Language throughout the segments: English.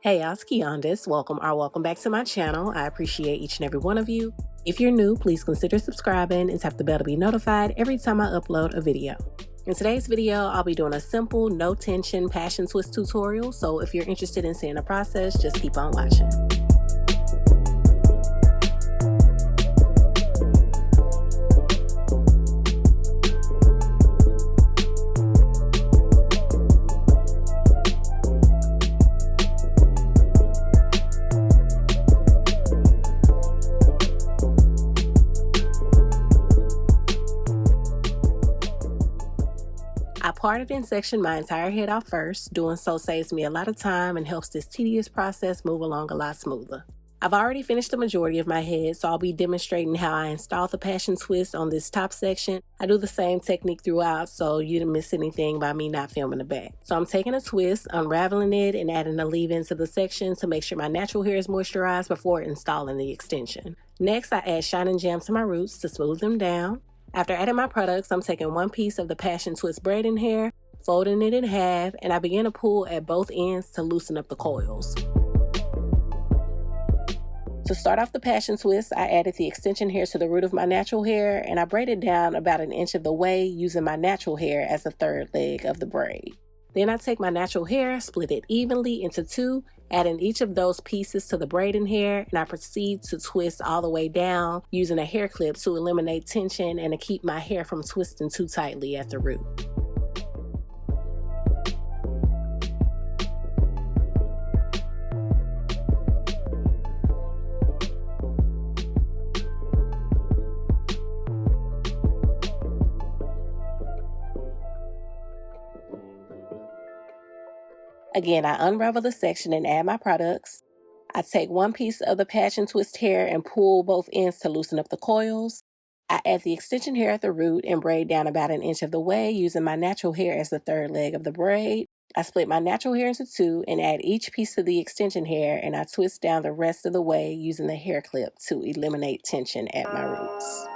Hey, y'all, it's Quijuandas. Welcome back to my channel. I appreciate each and every one of you. If you're new, please consider subscribing and tap the bell to be notified every time I upload a video. In today's video, I'll be doing a simple, no tension passion twist tutorial. So if you're interested in seeing the process, just keep on watching. I parted and sectioned my entire head off first. Doing so saves me a lot of time and helps this tedious process move along a lot smoother. I've already finished the majority of my head, so I'll be demonstrating how I install the passion twist on this top section. I do the same technique throughout, so you didn't miss anything by me not filming the back. So I'm taking a twist, unraveling it, and adding a leave-in to the section to make sure my natural hair is moisturized before installing the extension. Next, I add shine and jam to my roots to smooth them down. After adding my products, I'm taking one piece of the passion twist braiding hair, folding it in half, and I begin to pull at both ends to loosen up the coils. To start off the passion twist, I added the extension hair to the root of my natural hair, and I braided down about an inch of the way using my natural hair as the third leg of the braid. Then I take my natural hair, split it evenly into two, adding each of those pieces to the braiding hair, and I proceed to twist all the way down using a hair clip to eliminate tension and to keep my hair from twisting too tightly at the root. Again, I unravel the section and add my products. I take one piece of the passion twist hair and pull both ends to loosen up the coils. I add the extension hair at the root and braid down about an inch of the way using my natural hair as the third leg of the braid. I split my natural hair into two and add each piece of the extension hair, and I twist down the rest of the way using the hair clip to eliminate tension at my roots.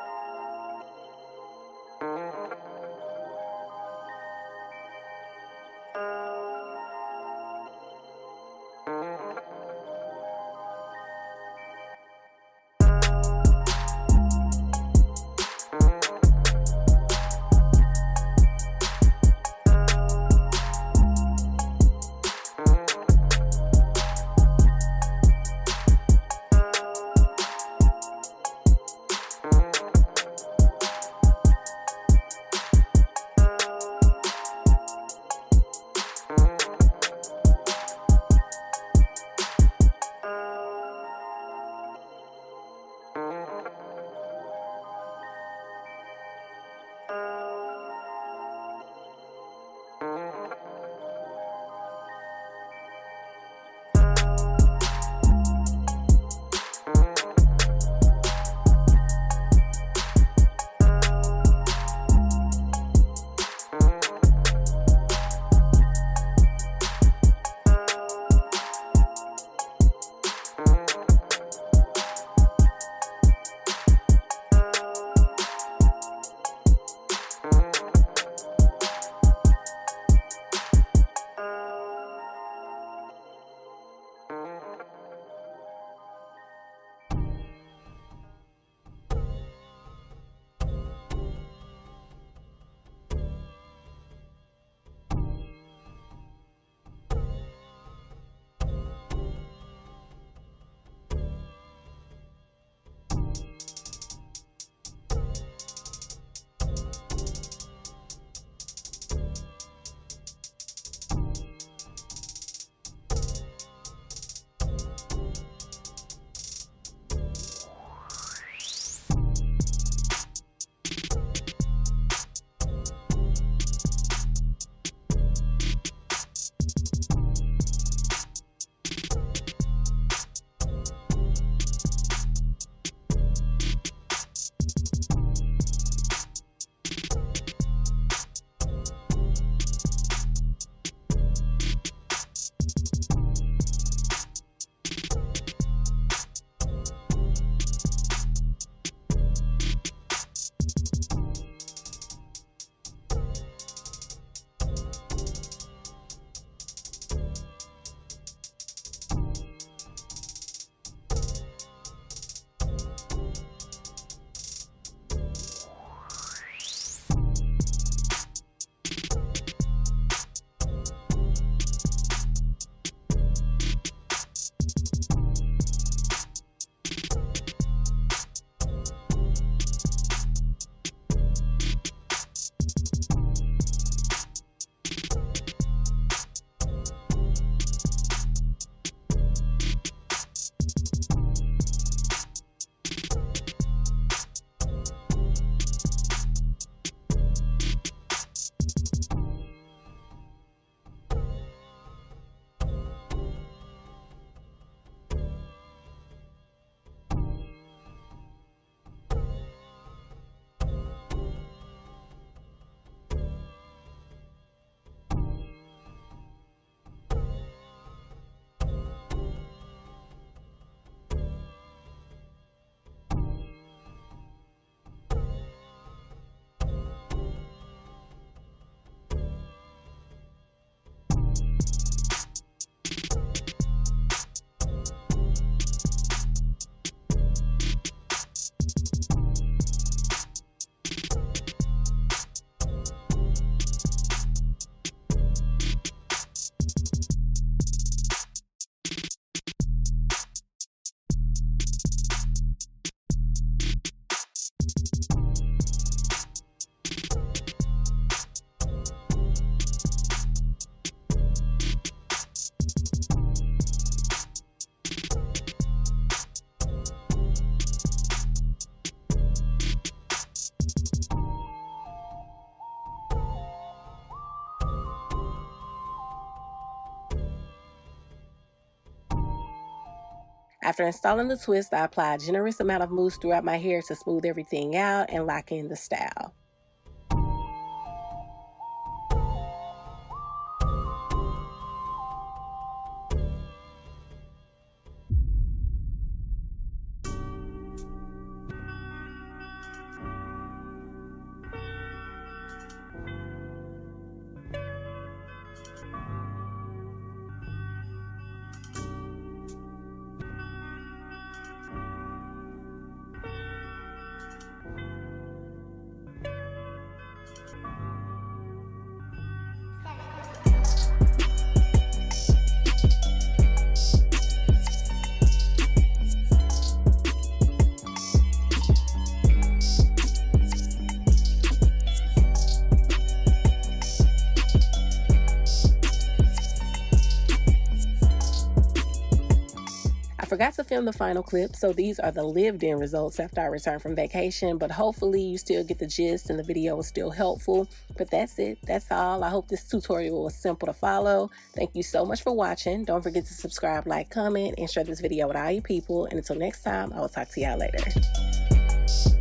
After installing the twist, I apply a generous amount of mousse throughout my hair to smooth everything out and lock in the style. I forgot to film the final clip, so these are the lived-in results after I returned from vacation, but hopefully you still get the gist and the video was still helpful. But that's it. That's all. I hope this tutorial was simple to follow. Thank you so much for watching. Don't forget to subscribe, like, comment, and share this video with all you people. And until next time, I will talk to y'all later.